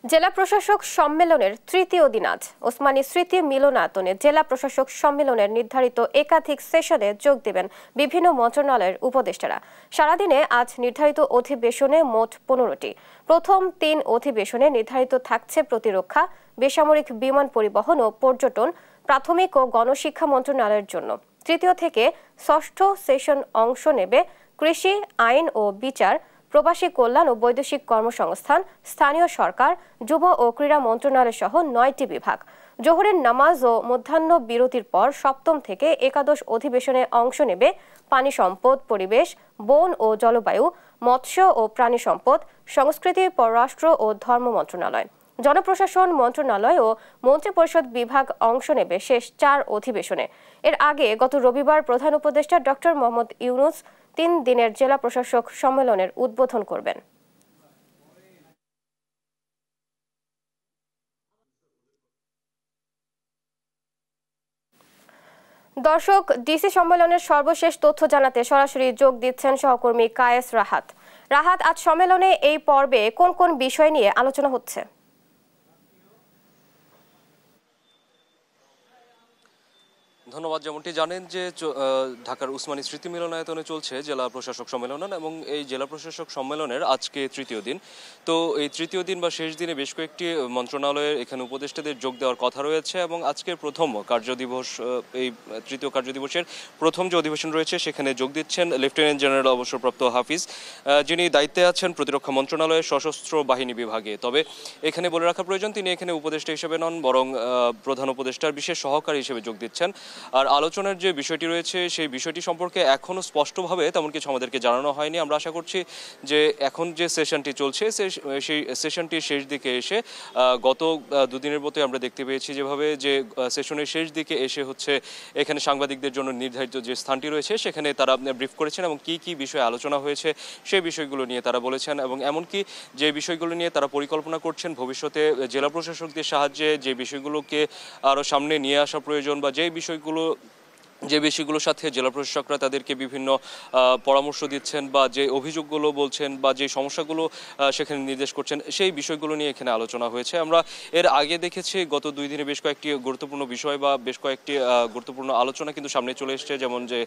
জেলা প্রশাসক সম্মেলনের তৃতীয় দিন আজ ওসমানী স্মৃতি মিলনায়তনে জেলা প্রশাসক সম্মেলনের নির্ধারিত একাধিক সেশনে যোগ দেবেন বিভিন্ন মন্ত্রণালয়ের উপদেষ্টারা। সারাদিনে আজ নির্ধারিত অধিবেশনে মোট 15টি। প্রথম 3 অধিবেশনে নির্ধারিত থাকছে প্রতিরক্ষা, বেসামরিক বিমান পরিবহন ও পর্যটন, প্রাথমিক ও গণশিক্ষা মন্ত্রণালয়ের জন্য। তৃতীয় থেকে ষষ্ঠ সেশন অংশ নেবে কৃষি, আইন ও বিচার, প্রবাসী কল্যাণ ও বৈদেশিক কর্মসংস্থান, স্থানীয় সরকার, যুব ও ক্রীড়া মন্ত্রণালয় সহ 9টি বিভাগ। জোহরের নামাজ ও মধ্যাহ্ন বিরতির পর সপ্তম থেকে একাদশ অধিবেশনে অংশ নেবে পানি সম্পদ, পরিবেশ, বন ও জলবায়ু, মৎস্য ও প্রাণী সম্পদ, সংস্কৃতি, পররাষ্ট্র ও ধর্ম মন্ত্রণালয়। জনপ্রশাসন মন্ত্রণালয় ও মন্ত্রিপরিষদ বিভাগ অংশ নেবে শেষ 4 অধিবেশনে। এর আগে গত রবিবার প্রধান উপদেষ্টা ডক্টর মোহাম্মদ ইউনূস 3 দিনের জেলা প্রশাসক সম্মেলনের উদ্বোধন করবেন। দর্শক, ডিসি সম্মেলনের সর্বশেষ তথ্য জানাতে সরাসরি যোগ দিচ্ছেন সহকর্মী কায়েস রাহাত। রাহাত, আজ সম্মেলনে এই পর্বে কোন কোন বিষয় নিয়ে আলোচনা হচ্ছে? ধন্যবাদ। যেমনটি জানেন যে ঢাকার উসমানী স্মৃতি মিলনায়তনে চলছে জেলা প্রশাসক সম্মেলন এবং এই জেলা প্রশাসক সম্মেলনের আজকে তৃতীয় দিন। তো এই তৃতীয় দিন বা শেষ দিনে বেশ কয়েকটি মন্ত্রণালয়ের এখানে উপদেষ্টাদের যোগ দেওয়ার কথা রয়েছে এবং আজকের প্রথম কার্যদিবস, এই তৃতীয় কার্যদিবসের প্রথম যে অধিবেশন রয়েছে সেখানে যোগ দিচ্ছেন লেফটেন্যান্ট জেনারেল অবসরপ্রাপ্ত হাফিজ, যিনি দায়িত্বে আছেন প্রতিরক্ষা মন্ত্রণালয়ের সশস্ত্র বাহিনী বিভাগে। তবে এখানে বলে রাখা প্রয়োজন, তিনি এখানে উপদেষ্টা হিসেবে নন, বরং প্রধান উপদেষ্টার বিশেষ সহকারী হিসেবে যোগ দিচ্ছেন। আর আলোচনার যে বিষয়টি রয়েছে সেই বিষয়টি সম্পর্কে এখনও স্পষ্টভাবে তেমন কিছু আমাদেরকে জানানো হয়নি। আমরা আশা করছি যে এখন যে সেশনটি চলছে সেই সেশনটির শেষ দিকে এসে গত দুদিনের মতোই আমরা দেখতে পেয়েছি যেভাবে যে সেশনের শেষ দিকে এসে হচ্ছে এখানে সাংবাদিকদের জন্য নির্ধারিত যে স্থানটি রয়েছে সেখানে তারা ব্রিফ করেছেন এবং কি কি বিষয়ে আলোচনা হয়েছে সেই বিষয়গুলো নিয়ে তারা বলেছেন এবং এমনকি যে বিষয়গুলো নিয়ে তারা পরিকল্পনা করছেন ভবিষ্যতে জেলা প্রশাসকদের সাহায্যে যে বিষয়গুলোকে আরও সামনে নিয়ে আসা প্রয়োজন বা যে বিষয়গুলোর সাথে জেলা প্রশাসকরা তাদেরকে বিভিন্ন পরামর্শ দিচ্ছেন বা যে অভিযোগগুলো বলছেন বা যে সমস্যাগুলো সেখানে নির্দেশ করছেন সেই বিষয়গুলো নিয়ে এখানে আলোচনা হয়েছে। আমরা এর আগে দেখেছি গত 2 দিনে বেশ কয়েকটি গুরুত্বপূর্ণ বিষয় বা বেশ কয়েকটি গুরুত্বপূর্ণ আলোচনা কিন্তু সামনে চলে এসছে, যেমন যে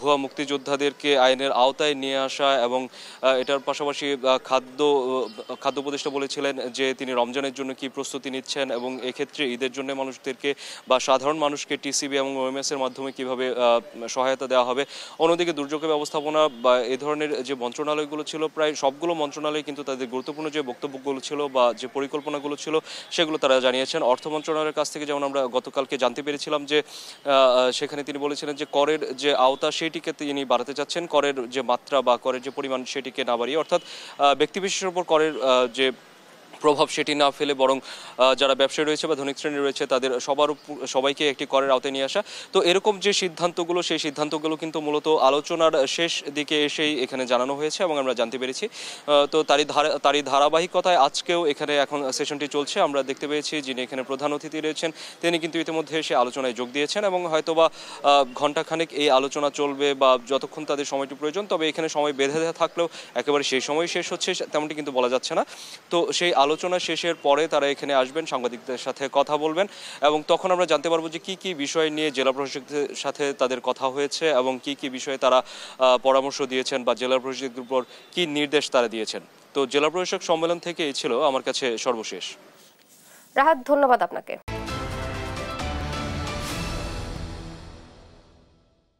ভুয়া মুক্তিযোদ্ধাদেরকে আইনের আওতায় নিয়ে আসা এবং এটার পাশাপাশি খাদ্য উপদেষ্টা বলেছিলেন যে তিনি রমজানের জন্য কি প্রস্তুতি নিচ্ছেন এবং এক্ষেত্রে ঈদের জন্য মানুষদেরকে বা সাধারণ মানুষকে টিসিবি এবং ওএমএস এর মাধ্যমে কিভাবে সহায়তা দেওয়া হবে। অন্যদিকে দুর্যোগ ব্যবস্থাপনা বা এ ধরনের যে মন্ত্রণালয়গুলো ছিল প্রায় সবগুলো মন্ত্রণালয় কিন্তু তাদের গুরুত্বপূর্ণ যে বক্তব্যগুলো ছিল বা যে পরিকল্পনাগুলো ছিল সেগুলো তারা জানিয়েছেন। অর্থ মন্ত্রণালয়ের কাছ থেকে যেমন আমরা গতকালকে জানতে পেরেছিলাম যে সেখানে তিনি বলেছিলেন যে করের যে আওতা সেটিকে তিনি বাড়াতে চাচ্ছেন, করের যে মাত্রা বা করের যে পরিমাণ সেটিকে না বাড়িয়ে, অর্থাৎ ব্যক্তিবিশেষের উপর করের যে প্রভাব সেটি না ফেলে বরং যারা ব্যবসায়ী রয়েছে বা ধনিক শ্রেণী রয়েছে তাদের সবাইকে একটি করের আওতায় নিয়ে আসা। তো এরকম যে সিদ্ধান্তগুলো সেই সিদ্ধান্তগুলো কিন্তু মূলত আলোচনার শেষ দিকে এসেই এখানে জানানো হয়েছে এবং আমরা জানতে পেরেছি। তো তারই ধারাবাহিকতায় আজকেও এখানে এখন সেশনটি চলছে। আমরা দেখতে পেয়েছি যিনি এখানে প্রধান অতিথি রয়েছেন তিনি কিন্তু ইতিমধ্যে এসে আলোচনায় যোগ দিয়েছেন এবং হয়তোবা ঘণ্টাখানেক এই আলোচনা চলবে বা যতক্ষণ তাদের সময়টি প্রয়োজন। তবে এখানে সময় বেঁধে থাকলেও একেবারে সেই সময় শেষ হচ্ছে তেমনটি কিন্তু বলা যাচ্ছে না। তো সেই আলোচনা শেষের পরে তারা এখানে আসবেন, সাংবাদিকদের সাথে কথা বলবেন এবং তখন আমরা জানতে পারবো যে কি কি বিষয় নিয়ে জেলা প্রশাসকদের সাথে তাদের কথা হয়েছে এবং কি কি বিষয়ে তারা পরামর্শ দিয়েছেন বা জেলা প্রশাসকদের উপর কি নির্দেশ তারা দিয়েছেন। তো জেলা প্রশাসক সম্মেলন থেকে এই ছিল আমার কাছে সর্বশেষ। রাহাত, ধন্যবাদ আপনাকে।